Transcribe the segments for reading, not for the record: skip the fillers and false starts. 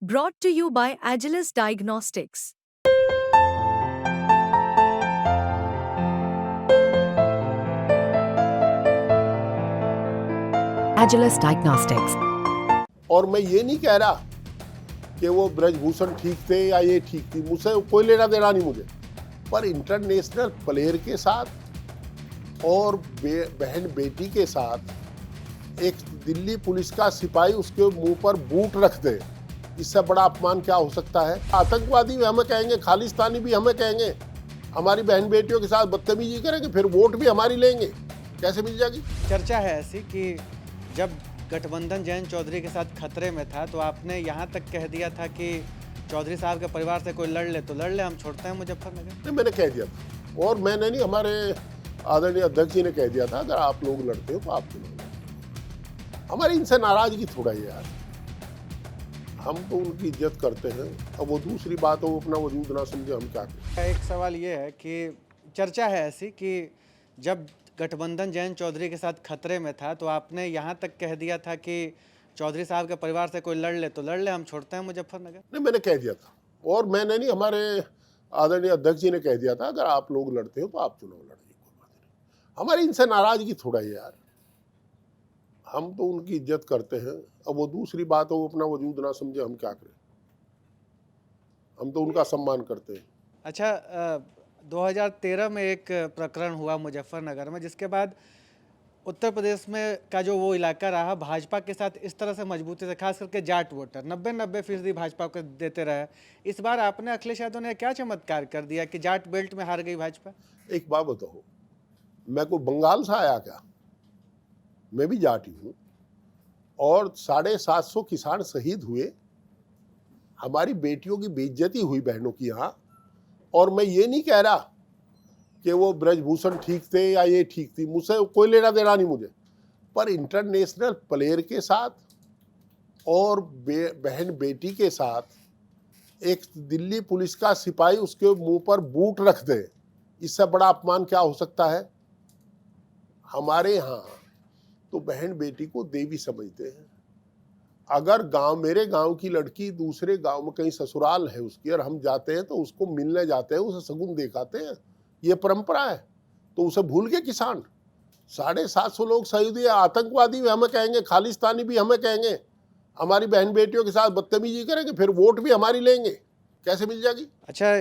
Brought to you by Agilus Diagnostics. Agilus Diagnostics. और मैं ये नहीं कह रहा कि वो ब्रजभूषण ठीक थे या ये ठीक थी, मुझसे कोई लेना देना नहीं मुझे। पर इंटरनेशनल प्लेयर के साथ और बहन बेटी के साथ एक दिल्ली पुलिस का सिपाही उसके मुंह पर बूट रख दे, इससे बड़ा अपमान क्या हो सकता है। आतंकवादी भी हमें कहेंगे, खालिस्तानी भी हमें कहेंगे, हमारी बहन बेटियों के साथ बदतमीजी करेंगे, फिर वोट भी हमारी लेंगे, कैसे मिल जाएगी। चर्चा है ऐसी कि जब गठबंधन जयंत चौधरी के साथ खतरे में था तो आपने यहाँ तक कह दिया था कि चौधरी साहब के परिवार से कोई लड़ ले तो लड़ ले, हम छोड़ते हैं मुजफ्फरनगर। नहीं, मैंने कह दिया था, और मैंने नहीं, हमारे आदरणीय अध्यक्ष जी ने कह दिया था, अगर आप लोग लड़ते हो तो आप चुनाव लड़ो। हमारी इनसे नाराजगी थोड़ा ही यार, हम तो उनकी इज्जत करते हैं। अब वो दूसरी बात है, वो अपना वजूद ना समझे, हम क्या करें। एक सवाल ये है कि चर्चा है ऐसी कि जब गठबंधन जयंत चौधरी के साथ खतरे में था तो आपने यहाँ तक कह दिया था कि चौधरी साहब के परिवार से कोई लड़ ले तो लड़ ले, हम छोड़ते हैं मुजफ्फरनगर। नहीं, मैंने कह दिया था, और मैंने नहीं, हमारे आदरणीय अध्यक्ष जी ने कह दिया था, अगर आप लोग लड़ते हो तो आप चुनाव लड़िए, कोई बात नहीं। हमारी इनसे नाराजगी थोड़ा ही यार, हम तो उनकी इज्जत करते हैं। अब वो दूसरी बात है, वो अपना वजूद ना समझे, हम क्या करें। हम तो उनका सम्मान करते हैं। अच्छा, 2013 में एक प्रकरण हुआ मुजफ्फरनगर में, जिसके बाद उत्तर प्रदेश में का जो वो इलाका रहा भाजपा के साथ इस तरह से मजबूती से, खास करके जाट वोटर 90-90% भाजपा को देते रहे। इस बार आपने अखिलेश यादव ने क्या चमत्कार कर दिया कि जाट बेल्ट में हार गई भाजपा। एक बात बताओ, मैं कोई बंगाल से आया क्या? मैं भी जाट ही हूँ, और 750 किसान शहीद हुए, हमारी बेटियों की बेइज्जती हुई बहनों की यहाँ। और मैं ये नहीं कह रहा कि वो ब्रजभूषण ठीक थे या ये ठीक थी, मुझसे कोई लेना देना नहीं मुझे। पर इंटरनेशनल प्लेयर के साथ और बहन बेटी के साथ एक दिल्ली पुलिस का सिपाही उसके मुंह पर बूट रख दे, इससे बड़ा अपमान क्या हो सकता है। हमारे यहाँ तो बहन बेटी को देवी समझते हैं। अगर मेरे गांव की लड़की दूसरे गांव में कहीं ससुराल है उसकी, और हम जाते हैं तो उसको मिलने जाते हैं, उसे शगुन दिखाते हैं, ये परंपरा है। तो उसे भूल के किसान 750 लोग शहीद हुए। आतंकवादी भी हमें कहेंगे, खालिस्तानी भी हमें कहेंगे, हमारी बहन बेटियों के साथ बदतमीजी करेंगे, फिर वोट भी हमारी लेंगे, कैसे मिल जाएगी। अच्छा,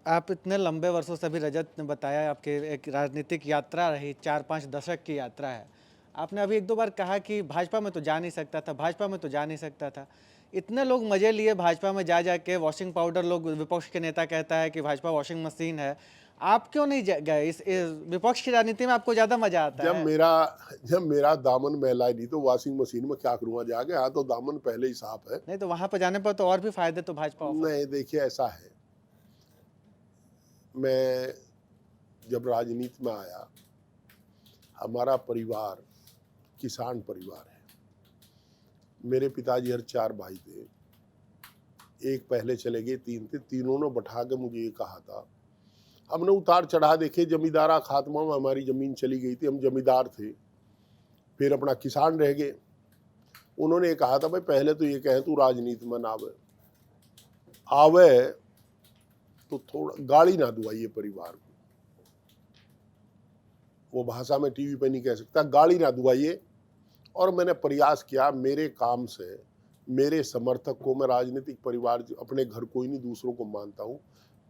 आप इतने लंबे वर्षों से, भी रजत ने बताया आपके एक राजनीतिक यात्रा रही, 4-5 दशक की यात्रा है। आपने अभी 1-2 बार कहा कि भाजपा में तो जा नहीं सकता था, भाजपा में तो जा नहीं सकता था। इतने लोग मजे लिए भाजपा में जा के, वॉशिंग पाउडर, लोग विपक्ष के नेता कहता है कि भाजपा वॉशिंग मशीन है। आप क्यों नहीं गए? इस विपक्ष की राजनीति में आपको ज़्यादा मजा आता है। जब मेरा दामन मैला नहीं तो वॉशिंग मशीन में क्या करूँगा जाके, हाँ तो दामन पहले ही साफ है। नहीं तो वहां पर जाने पर तो और भी फायदे तो भाजपा नहीं, देखिए ऐसा है, मैं जब राजनीति में आया, हमारा परिवार किसान परिवार है। मेरे पिताजी हर 4 भाई थे, एक पहले चले गए, 3 थे, तीनों ने बैठा के मुझे ये कहा था, हमने उतार चढ़ा देखे, जमींदारा खात्मा में हमारी ज़मीन चली गई थी, हम जमींदार थे, फिर अपना किसान रह गए। उन्होंने कहा था, भाई पहले तो ये कहें तू राजनीति में ना आवे तो थोड़ा गाड़ी ना दुआइए परिवार को। वो भाषा में टीवी पे नहीं कह सकता, गाड़ी ना दुआइए। और मैंने प्रयास किया, मेरे काम से मेरे समर्थक को, मैं राजनीतिक परिवार अपने घर को ही नहीं दूसरों को मानता हूँ,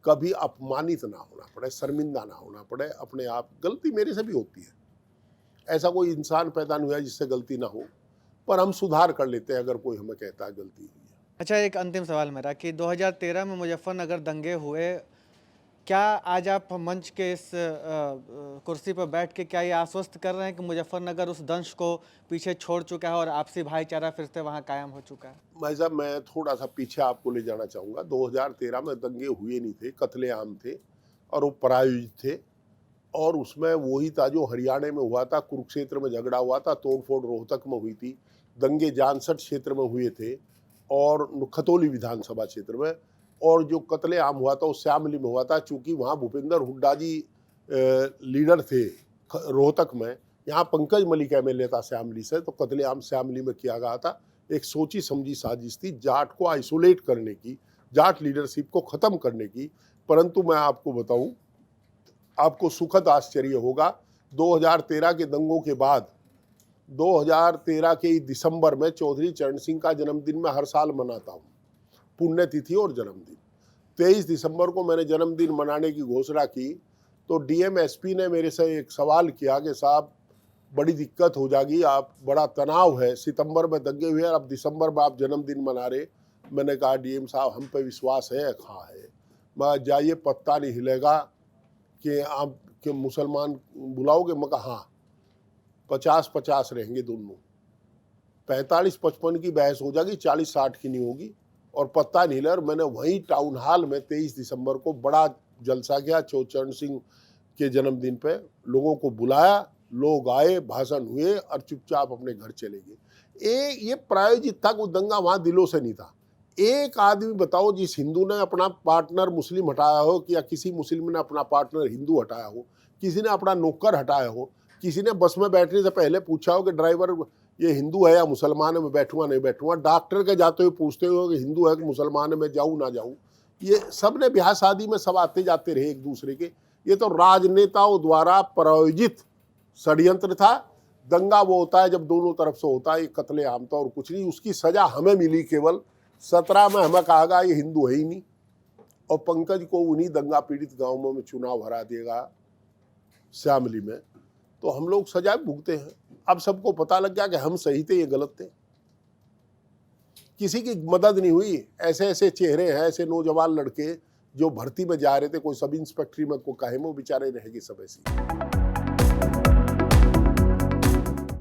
कभी अपमानित ना होना पड़े, शर्मिंदा ना होना पड़े। अपने आप गलती मेरे से भी होती है, ऐसा कोई इंसान पैदा नहीं हुआ जिससे गलती ना हो, पर हम सुधार कर लेते हैं अगर कोई हमें कहता है गलती हुई है। अच्छा, एक अंतिम सवाल मेरा कि 2013 में मुजफ्फरनगर दंगे हुए, क्या आज आप मंच के इस कुर्सी पर बैठ के क्या ये आश्वस्त कर रहे हैं कि मुजफ्फरनगर उस दंश को पीछे छोड़ चुका है और आपसी भाईचारा फिर से वहाँ कायम हो चुका है? भाई साहब, मैं थोड़ा सा पीछे आपको ले जाना चाहूँगा। 2013 में दंगे हुए नहीं थे, कत्लेआम थे, और वो प्रायोजित थे। और उसमें वही था जो हरियाणा में हुआ था, कुरुक्षेत्र में झगड़ा हुआ था, तोड़फोड़ रोहतक में हुई थी, दंगे जानसठ क्षेत्र में हुए थे और खतौली विधानसभा क्षेत्र में, और जो कत्लेआम हुआ था वो श्यामली में हुआ था। चूँकि वहाँ भूपेंद्र हुड्डा जी लीडर थे रोहतक में, यहाँ पंकज मलिक MLA था श्यामली से, तो कत्लेआम श्यामली में किया गया था। एक सोची समझी साजिश थी जाट को आइसोलेट करने की, जाट लीडरशिप को खत्म करने की। परंतु मैं आपको बताऊं, आपको सुखद आश्चर्य होगा, 2013 के दंगों के बाद 2013 के दिसंबर में चौधरी चरण सिंह का जन्मदिन मैं हर साल मनाता हूं, पुण्यतिथि और जन्मदिन। 23 दिसंबर को मैंने जन्मदिन मनाने की घोषणा की तो डीएमएसपी ने मेरे से एक सवाल किया कि साहब बड़ी दिक्कत हो जाएगी, आप बड़ा तनाव है, सितंबर में दंगे हुए अब दिसंबर में आप जन्मदिन मना रहे। मैंने कहा डीएम साहब हम पे विश्वास है, हाँ है, मैं जाइए पत्ता नहीं हिलेगा कि आप के मुसलमान बुलाओगे। मैं कहा हाँ, 50-50 रहेंगे दोनों, 45-55 की बहस हो जाएगी, 40-60 की नहीं होगी, और पत्ता नहीं हिला। और मैंने वहीं टाउन हॉल में 23 दिसंबर को बड़ा जलसा किया, चरण सिंह के जन्मदिन पे लोगों को बुलाया, लोग आए, भाषण हुए और चुपचाप अपने घर चले गए। ये प्रायोजित था, कोई दंगा वहां दिलों से नहीं था। एक आदमी बताओ जिस हिंदू ने अपना पार्टनर मुस्लिम हटाया हो, या किसी मुस्लिम ने अपना पार्टनर हिंदू हटाया हो, किसी ने अपना नौकर हटाया हो, किसी ने बस में बैठने से पहले पूछा हो कि ड्राइवर ये हिंदू है या मुसलमान है, मैं बैठूंगा नहीं बैठूंगा, डॉक्टर के जाते हुए पूछते हो कि हिंदू है कि मुसलमान है, मैं जाऊँ ना जाऊँ। ये सब ने ब्याह शादी में सब आते जाते रहे एक दूसरे के। ये तो राजनेताओं द्वारा प्रायोजित षड्यंत्र था। दंगा वो होता है जब दोनों तरफ से होता है, ये कत्लेआम था और कुछ नहीं। उसकी सजा हमें मिली केवल 17 में, हमें कहा गया ये हिंदू है ही नहीं, और पंकज को उन्हीं दंगा पीड़ित गांवों में चुनाव हरा देगा श्यामली में, तो हम लोग सजा भुगते हैं। अब सबको पता लग गया कि हम सही थे, ये गलत थे। किसी की मदद नहीं हुई। ऐसे ऐसे चेहरे हैं, ऐसे नौजवान लड़के जो भर्ती में जा रहे थे, कोई सब इंस्पेक्टरी में, कोई कहे में, बेचारे रह गए सब ऐसे।